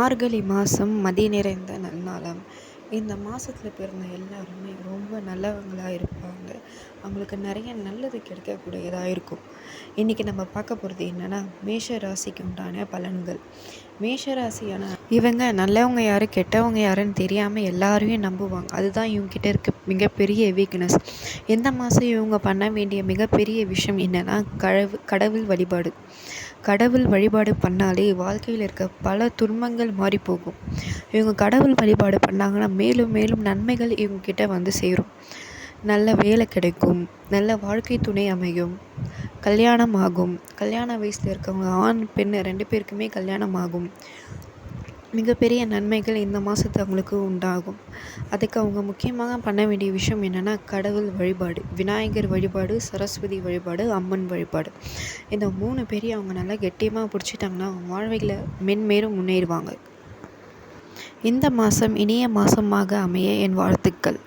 மார்கழி மாதம் மதி நிறைந்த நன்னாளாம். இந்த மாதத்தில் பிறந்த எல்லாருமே ரொம்ப நல்லவங்களாக இருப்பாங்க. அவங்களுக்கு நிறைய நல்லது கிடைக்கக்கூடியதாக இருக்கும். இன்றைக்கி நம்ம பார்க்க போகிறது என்னென்னா, மேஷ ராசிக்கு உண்டான பலன்கள். மேஷ ராசியான இவங்க நல்லவங்க யார் கெட்டவங்க யாருன்னு தெரியாமல் எல்லாரையும் நம்புவாங்க. அதுதான் இவங்ககிட்ட இருக்க மிகப்பெரிய வீக்னஸ். இந்த மாதம் இவங்க பண்ண வேண்டிய மிகப்பெரிய விஷயம் என்னென்னா, கடவுள் வழிபாடு. கடவுள் வழிபாடு பண்ணாலே வாழ்க்கையில் இருக்க பல துன்பங்கள் மாறி போகும். இவங்க கடவுள் வழிபாடு பண்ணாங்கன்னா மேலும் மேலும் நன்மைகள் இவங்ககிட்ட வந்து சேரும். நல்ல வேலை கிடைக்கும், நல்ல வாழ்க்கை துணை அமையும், கல்யாணம் ஆகும். கல்யாண வயசில் இருக்கவங்க ஆண் பெண் 2 பேருக்குமே கல்யாணம் ஆகும். மிகப்பெரிய நன்மைகள் இந்த மாதத்து அவங்களுக்கு உண்டாகும். அதுக்கு அவங்க முக்கியமாக பண்ண வேண்டிய விஷயம் என்னென்னா, கடவுள் வழிபாடு, விநாயகர் வழிபாடு, சரஸ்வதி வழிபாடு, அம்மன் வழிபாடு. இந்த 3 பேரையும் அவங்க நல்லா கெட்டியமாக பிடிச்சிட்டாங்கன்னா வாழ்வையில் மென்மேலும் முன்னேறுவாங்க. இந்த மாதம் இனிய மாதமாக அமைய என் வாழ்த்துக்கள்.